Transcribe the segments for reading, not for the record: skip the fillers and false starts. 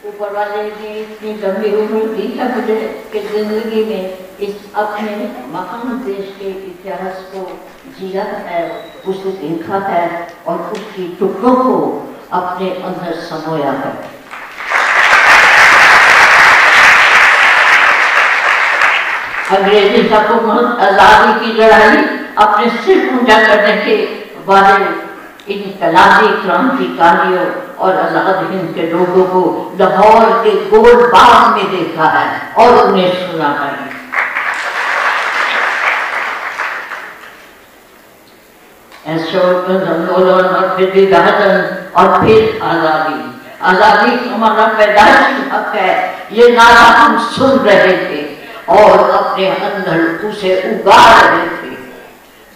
ऊपर वाले ने इतनी लंबी उम्र दी है मुझे कि जिंदगी में इस अपने महान देश के इतिहास को जिया है, उसे देखा है और उसकी टुकड़ों को अपने अंदर समोया है। अंग्रेजी हुकूमत आजादी की लड़ाई अपने सिर ऊंचा करने के वाले इनकलाबी क्रांतिकारियों और आजाद हिंद के लोगों को लाहौर के गोल बाग में देखा है और उन्हें सुना है। आंदोलन और फिर विभाजन और फिर आजादी। आजादी हमारा पैदाइशी हक है, ये नारा हम सुन रहे थे और अपने अंदर उसे उगा रहे थे।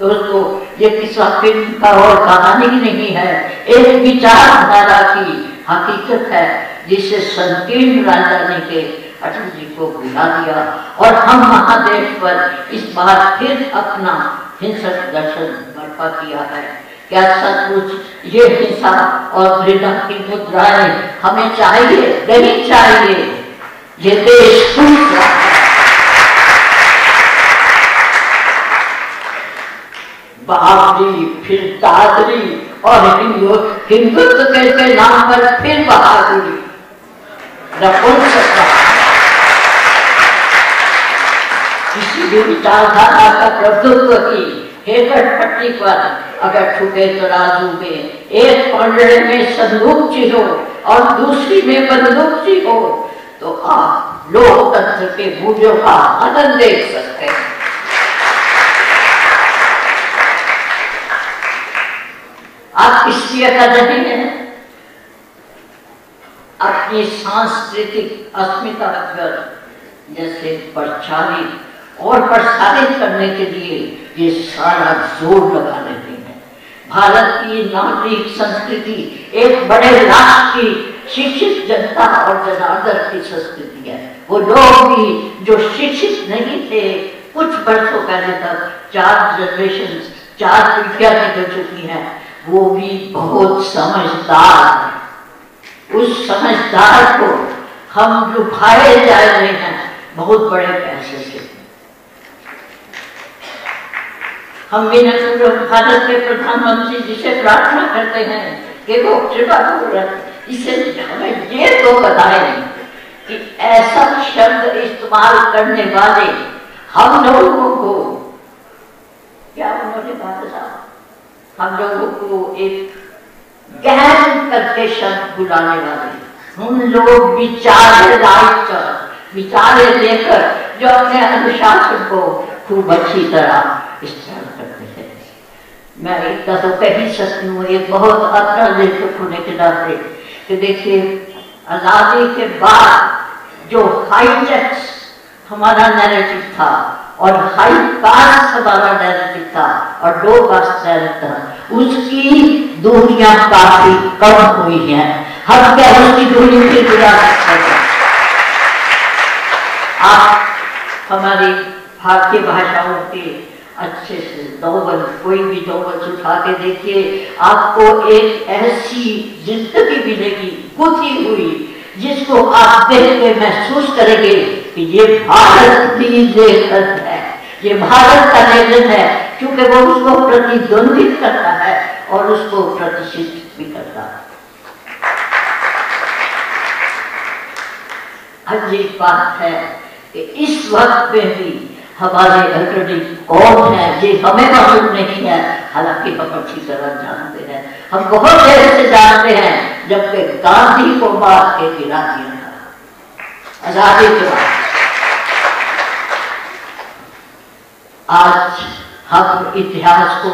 दोस्तों, ये किस्सा फिल्म का और कहानी नहीं है, एक विचारधारा की हकीकत है जिसे संकीर्ण राजधानी के अटल जी को बुला दिया और हम महादेश पर इस बार फिर अपना हिंसक दर्शन बर्पा किया है। क्या सचमुच ये हिंसा और घृणा की मुद्राएं हमें चाहिए? नहीं चाहिए। ये देश टूट रहा है। बहादुरी, फिर दादरी और हिंदुत्व के नाम पर फिर बहादुरी सकता। किसी भी विचारधारा का प्रभुत्व की हेकट पट्टी पर अगर ठुके तराजू में एक पंडे में संदूकची हो और दूसरी में बंदूकची हो तो आप लोकतंत्र के मूल्यों का आनंद देख सकते हैं। आप इसलिए कर रहे हैं अपनी सांस्कृतिक अस्मिता जैसे प्रचारित और प्रसारित करने के लिए ये सारा जोर लगा रहे हैं। भारत की नागरिक संस्कृति एक बड़े राष्ट्र की शिक्षित जनता और जनार्दन की संस्कृति है। वो लोग भी जो शिक्षित नहीं थे कुछ वर्षों पहले तक, 4 जनरेशन 4 पीढ़ियां निकल चुकी हैं, वो भी बहुत समझदार है। उस समझदार को हम लुभाए जा रहे हैं बहुत बड़े पैसे से। हम भारत के प्रधानमंत्री जिसे प्रार्थना करते हैं कि वो कृपा करें, इसे हमें ये तो बताएं कि ऐसा शब्द इस्तेमाल करने वाले हम लोगों को, क्या उन्होंने कहा, हम लोगों को एक ज्ञान करके शब्द बुलाने वाले हम लोग विचारे लेकर जो अपने अनुशासन को खूब अच्छी तरह इस्तेमाल करते हैं। मैं इतना तो कह ही सकती हूँ, एक बहुत अच्छा लेखक होने के नाते, कि देखिए आजादी के बाद जो हाईटेक्स हमारा नैरेटिव था और हाई कास्ट हमारा नैरेटिव था और लो कास्ट नैरेटिव था, उसकी दूरियां काफी कम हुई हैं। हम क्या उसकी दूरी से जुड़ा सकते हैं? आप हमारी भारतीय भाषाओं के अच्छे से नॉवल, कोई भी नॉवल उठा के देखिए, आपको एक ऐसी जिंदगी मिलेगी गुथी हुई जिसको आप देख के महसूस करेंगे कि ये भारत की लेखन है, ये भारत का लेखन है, क्योंकि वो उसको प्रतिद्वंदित करता है और उसको प्रतिष्ठित भी करता है। अजीब बात है कि इस वक्त में भी हमारे अग्रणी कौन है ये हमें मालूम नहीं है, हालांकि हम अच्छी तरह जानते हैं। हम बहुत देर से जानते हैं, जबकि गांधी को मार के गिरा दिया था आजादी के बाद। आज हम इतिहास को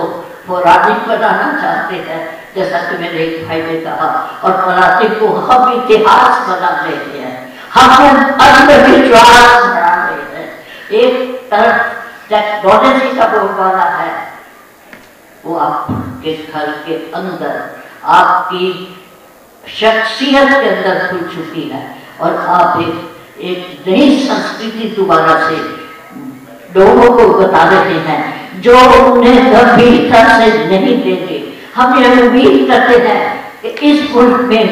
पौराणिक बनाना चाहते हैं, जैसा कि मेरे एक भाई ने कहा, और पौराणिक को हम इतिहास बना लेते हैं, हम अंधविश्वास बना लेते हैं। एक तरफ टेक्नोलॉजी का बोलबाला है, वो आपके घर के अंदर, आपकी शख्सियत के अंदर खुल चुकी है और आप एक नई संस्कृति दोबारा से लोगों को बता रहे हैं जो उन्हें गंभीरता से नहीं देंगे। हम यह उम्मीद करते हैं कि इस मुल्क में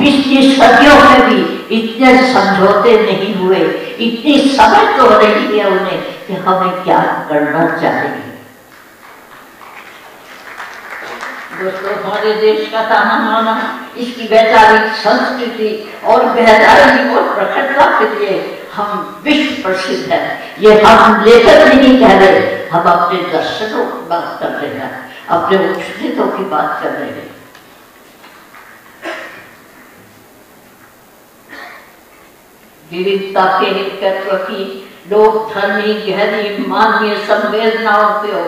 पिछली सदियों में भी इतने समझौते नहीं हुए, इतनी समझ तो रही है उन्हें कि हमें क्या करना चाहिए। दोस्तों, हमारे देश का ताना माना, इसकी वैचारिक संस्कृति और गहराई और प्रखरता के लिए हम विश्व प्रसिद्ध है। ये हम लेकर नहीं कह रहे, हम अपने दर्शनों की बात कर रहे हैं, अपने उपस्थितों की बात कर रहे हैं। विविधता के तत्व की लोक धर्मी गहरी मानवीय संवेदनाओं को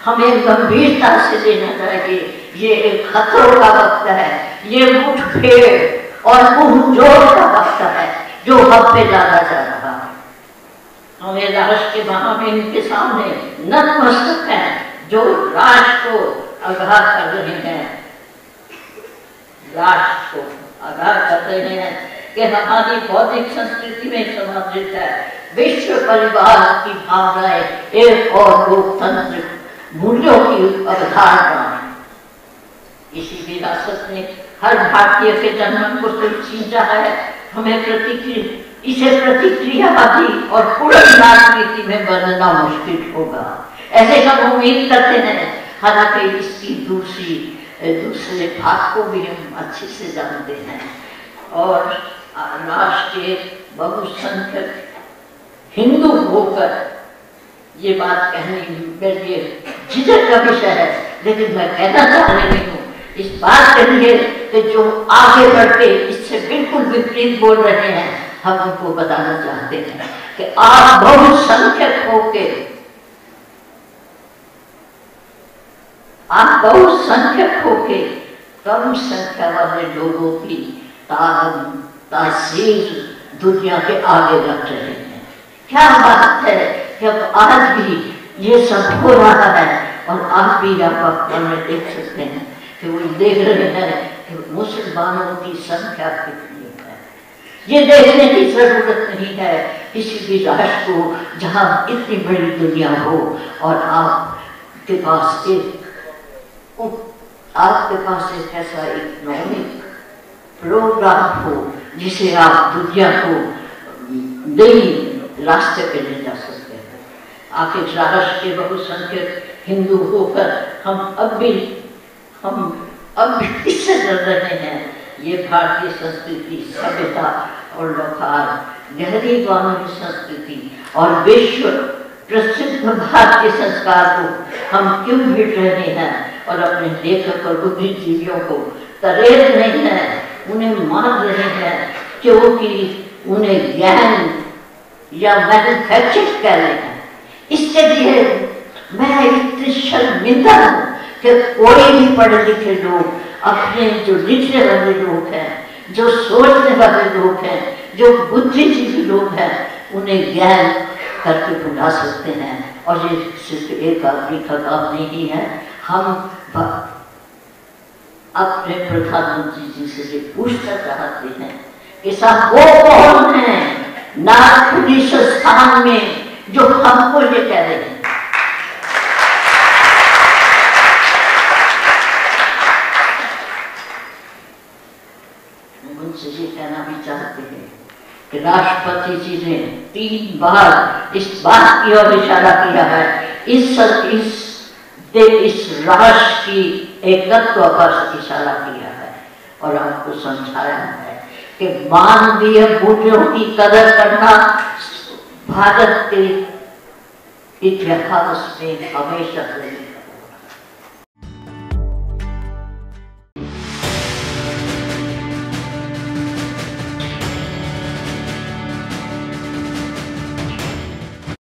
हमें गंभीरता से लेना चाहिए। ये एक खतरों का वक्त है, ये मुठभेड़ और मुंहजोड़ का वक्त है जो हम पे डाला जा रहा है। हमें राष्ट्र के महामहिम के सामने नतमस्तक हैं जो राष्ट्र को आगाह कर रहे हैं, राष्ट्र को आगाह कर रहे हैं कि हमारी बौद्धिक संस्कृति में समाजित है विश्व परिवार की भावनाएं, एक और लोकतंत्र मूल्यों की अवधारणा। इसी विरासत ने हर भारतीय के जन्म को सींचा है। हमें इसे प्रतिक्रियावादी और पूर्ण राजनीति में बदलना मुश्किल होगा, ऐसे हम उम्मीद करते हैं। हालांकि इसकी दूसरे भाग को भी हम अच्छे से जानते हैं और राष्ट्र के बहुसंख्यक हिंदू होकर ये बात कहने मेरे लिए झिझक का विषय है, लेकिन मैं कहना चाह रही हूँ इस बात के लिए कि जो आगे बढ़ते इससे बिल्कुल विपरीत बोल रहे हैं, हम उनको बताना चाहते हैं कि आप बहुसंख्यक होके कम संख्या वाले लोगों की तासीर दुनिया के आगे रख रहे हैं। क्या बात है कि अब आज भी ये सब हो रहा है और आप भी आप में देख सकते हैं कि वो देख रहे हैं कि मुसलमानों की संख्या कितनी है। ये देखने की जरूरत नहीं है किसी भी राष्ट्र को जहाँ इतनी बड़ी दुनिया हो और आपके पास एक ऐसा इकोनॉमिक प्रोग्राम हो जिसे आप दुनिया को नई रास्ते पे ले जा सकते हैं। आखिर राष्ट्र के बहुसंख्यक हिंदू होकर हम अब भी किससे डर रहे हैं। ये भारतीय संस्कृति, सभ्यता और लौकार, गहरी मानवीय संस्कृति और विश्व प्रसिद्ध भारतीय संस्कार को हम क्यों भीड़ रहे हैं और अपने लेखक और बुद्धिजीवियों को तरेर रहे हैं, उन्हें मान रहे हैं क्योंकि उन्हें ज्ञान या मैन्युफैक्चर कर रहे हैं। इसके लिए मैं इतनी शर्मिंदा हूँ कि कोई भी पढ़े लिखे लोग, अपने जो लिखने वाले लोग हैं, जो सोचने वाले लोग हैं, जो बुद्धिजीवी लोग हैं, उन्हें ज्ञान करके भुला सकते हैं। और ये सिर्फ एक आदमी का काम नहीं है। हम अपने प्रधानमंत्री जी से ये पूछना चाहते हैं कि साहब वो कौन है नागपुरी संस्थान में जो हमको ये कह रहे हैं। उनसे ये कहना भी चाहते हैं कि राष्ट्रपति जी ने 3 बार इस बात की ओर इशारा किया है, इस राष्ट्र की एकत्व पर इशारा किया है और आपको समझाया है कि मानवीय मूल्यों की कदर करना भारत के इतिहास में हमेशा